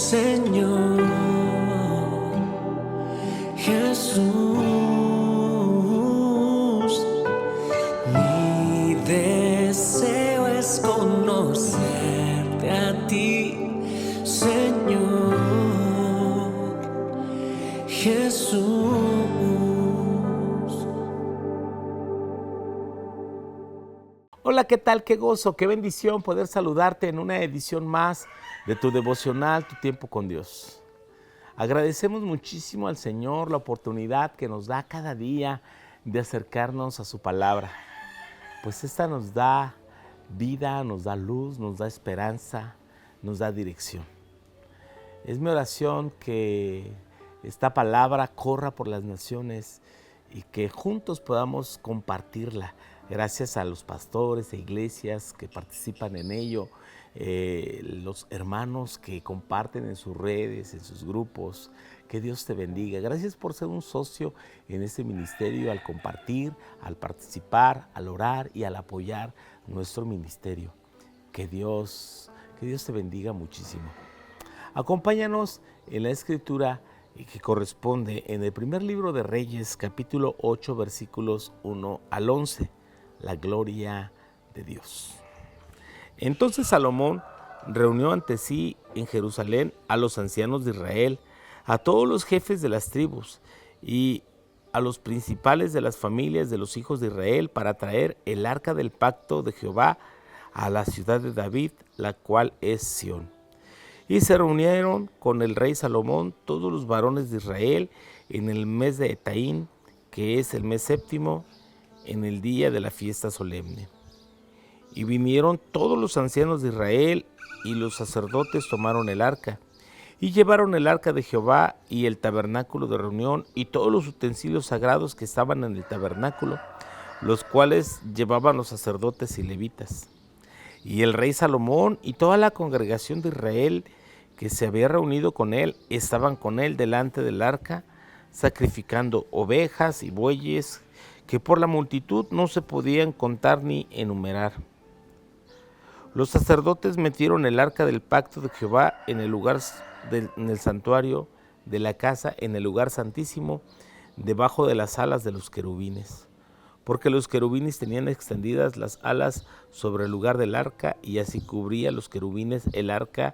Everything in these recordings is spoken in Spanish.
Señor Jesús. Mi deseo es conocerte a ti, Señor Jesús. Hola, ¿qué tal? Qué gozo, qué bendición poder saludarte en una edición más de tu devocional, Tu Tiempo con Dios. Agradecemos muchísimo al Señor la oportunidad que nos da cada día de acercarnos a su palabra, pues esta nos da vida, nos da luz, nos da esperanza, nos da dirección. Es mi oración que esta palabra corra por las naciones y que juntos podamos compartirla. Gracias a los pastores e iglesias que participan en ello, los hermanos que comparten en sus redes, en sus grupos. Que Dios te bendiga. Gracias por ser un socio en este ministerio, al compartir, al participar, al orar y al apoyar nuestro ministerio. Que Dios te bendiga muchísimo. Acompáñanos en la escritura que corresponde en el primer libro de Reyes, capítulo 8, versículos 1 al 11. La gloria de Dios. Entonces Salomón reunió ante sí en Jerusalén a los ancianos de Israel, a todos los jefes de las tribus y a los principales de las familias de los hijos de Israel para traer el arca del pacto de Jehová a la ciudad de David, la cual es Sión. Y se reunieron con el rey Salomón todos los varones de Israel en el mes de Etaín, que es el mes séptimo, en el día de la fiesta solemne. Y vinieron todos los ancianos de Israel, y los sacerdotes tomaron el arca, y llevaron el arca de Jehová y el tabernáculo de reunión, y todos los utensilios sagrados que estaban en el tabernáculo, los cuales llevaban los sacerdotes y levitas. Y el rey Salomón y toda la congregación de Israel que se había reunido con él, estaban con él delante del arca, sacrificando ovejas y bueyes, que por la multitud no se podían contar ni enumerar. Los sacerdotes metieron el arca del pacto de Jehová en el lugar en el santuario de la casa, en el lugar santísimo, debajo de las alas de los querubines, porque los querubines tenían extendidas las alas sobre el lugar del arca, y así cubría los querubines el arca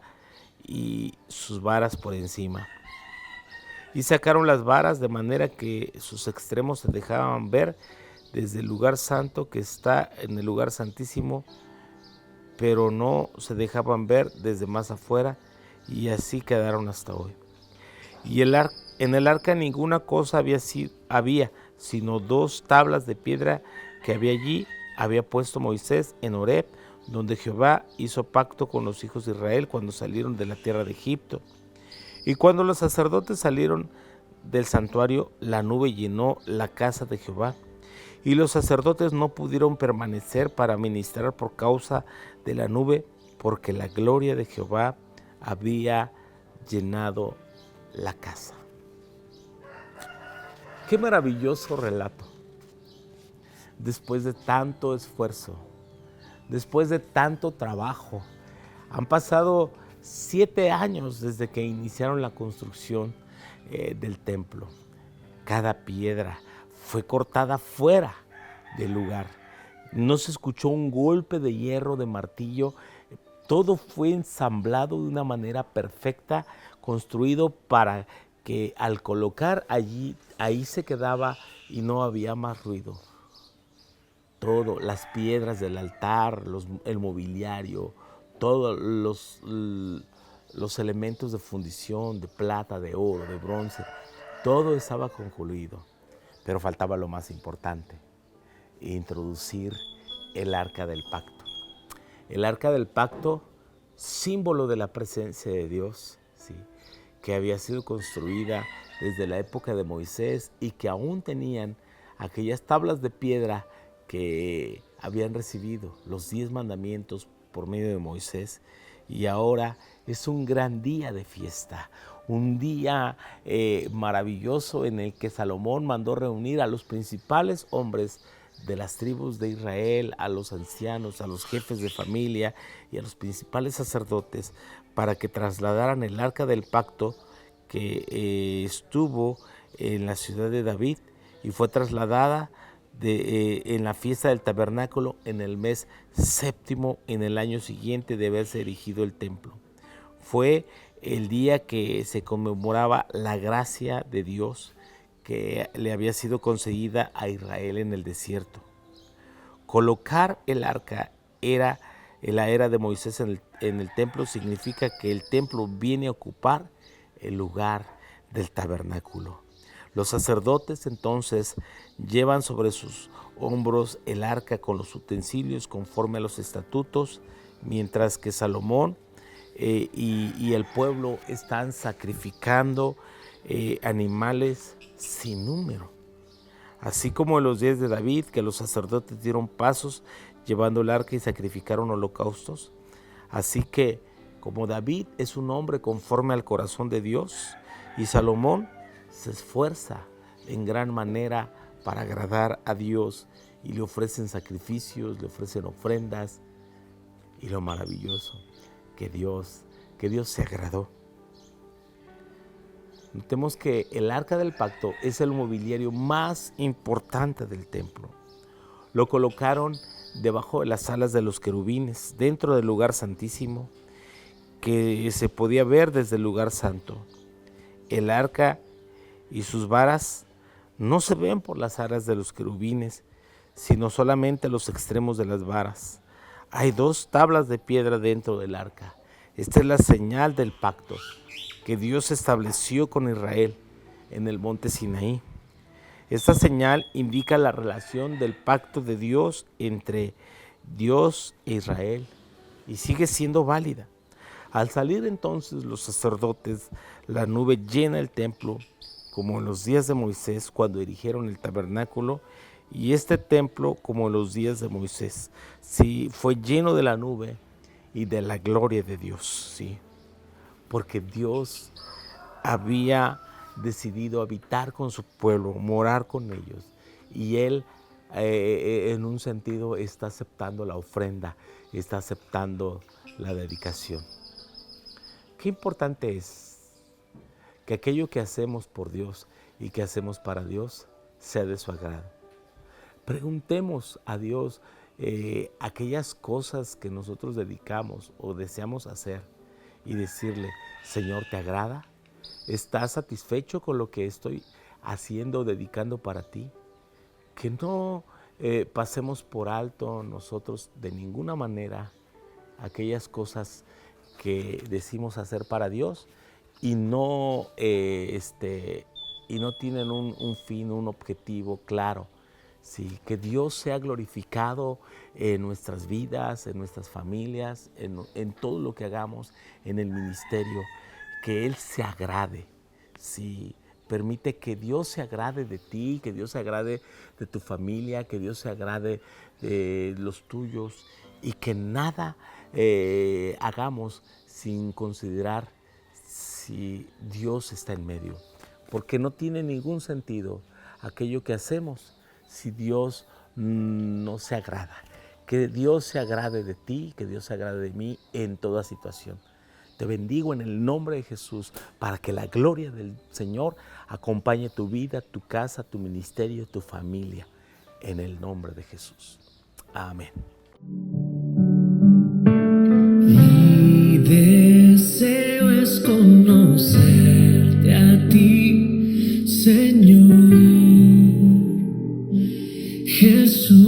y sus varas por encima. Y sacaron las varas de manera que sus extremos se dejaban ver desde el lugar santo que está en el lugar santísimo, pero no se dejaban ver desde más afuera, y así quedaron hasta hoy. Y en el arca ninguna cosa había, sino 2 tablas de piedra que había puesto Moisés en Horeb, donde Jehová hizo pacto con los hijos de Israel cuando salieron de la tierra de Egipto. Y cuando los sacerdotes salieron del santuario, la nube llenó la casa de Jehová, y los sacerdotes no pudieron permanecer para ministrar por causa de la nube, porque la gloria de Jehová había llenado la casa. Qué maravilloso relato. Después de tanto esfuerzo, después de tanto trabajo, han pasado 7 años desde que iniciaron la construcción del templo. Cada piedra fue cortada fuera del lugar. No se escuchó un golpe de hierro, de martillo. Todo fue ensamblado de una manera perfecta, construido para que al colocar ahí se quedaba y no había más ruido. Todo, las piedras del altar, el mobiliario, todos los elementos de fundición, de plata, de oro, de bronce, todo estaba concluido, pero faltaba lo más importante: introducir el arca del pacto. El arca del pacto, símbolo de la presencia de Dios, ¿sí?, que había sido construida desde la época de Moisés y que aún tenían aquellas tablas de piedra que habían recibido los 10 mandamientos por medio de Moisés. Y ahora es un gran día de fiesta, un día maravilloso en el que Salomón mandó reunir a los principales hombres de las tribus de Israel, a los ancianos, a los jefes de familia y a los principales sacerdotes para que trasladaran el arca del pacto que estuvo en la ciudad de David y fue trasladada en la fiesta del tabernáculo en el mes séptimo en el año siguiente de haberse erigido el templo. Fue el día que se conmemoraba la gracia de Dios que le había sido concedida a Israel en el desierto. Colocar el arca en la era de Moisés en el templo significa que el templo viene a ocupar el lugar del tabernáculo. Los sacerdotes entonces llevan sobre sus hombros el arca con los utensilios conforme a los estatutos, mientras que Salomón y el pueblo están sacrificando animales sin número. Así como en los días de David, que los sacerdotes dieron pasos llevando el arca y sacrificaron holocaustos. Así que, como David es un hombre conforme al corazón de Dios, y Salomón se esfuerza en gran manera para agradar a Dios y le ofrecen sacrificios, le ofrecen ofrendas, y lo maravilloso, que Dios se agradó. Notemos que el arca del pacto es el mobiliario más importante del templo. Lo colocaron debajo de las alas de los querubines, dentro del lugar santísimo, que se podía ver desde el lugar santo. El arca y sus varas no se ven por las alas de los querubines, sino solamente los extremos de las varas. Hay 2 tablas de piedra dentro del arca. Esta es la señal del pacto que Dios estableció con Israel en el monte Sinaí. Esta señal indica la relación del pacto de Dios entre Dios e Israel y sigue siendo válida. Al salir entonces los sacerdotes, la nube llena el templo, como en los días de Moisés cuando erigieron el tabernáculo, y este templo como en los días de Moisés, sí, fue lleno de la nube y de la gloria de Dios, sí, porque Dios había decidido habitar con su pueblo, morar con ellos, y Él en un sentido está aceptando la ofrenda, está aceptando la dedicación. Qué importante es que aquello que hacemos por Dios y que hacemos para Dios sea de su agrado. Preguntemos a Dios aquellas cosas que nosotros dedicamos o deseamos hacer y decirle: Señor, ¿te agrada? ¿Estás satisfecho con lo que estoy haciendo, dedicando para ti? Que no pasemos por alto nosotros de ninguna manera aquellas cosas que decimos hacer para Dios y no tienen un fin, un objetivo claro. Sí, que Dios sea glorificado en nuestras vidas, en nuestras familias, en todo lo que hagamos en el ministerio, que Él se agrade. Sí, permite que Dios se agrade de ti, que Dios se agrade de tu familia, que Dios se agrade de los tuyos y que nada hagamos sin considerar si Dios está en medio, porque no tiene ningún sentido aquello que hacemos si Dios no se agrada. Que Dios se agrade de ti, que Dios se agrade de mí en toda situación. Te bendigo en el nombre de Jesús para que la gloria del Señor acompañe tu vida, tu casa, tu ministerio, tu familia, en el nombre de Jesús. Amén. Mi deseo es conocerte a ti, Señor Jesús.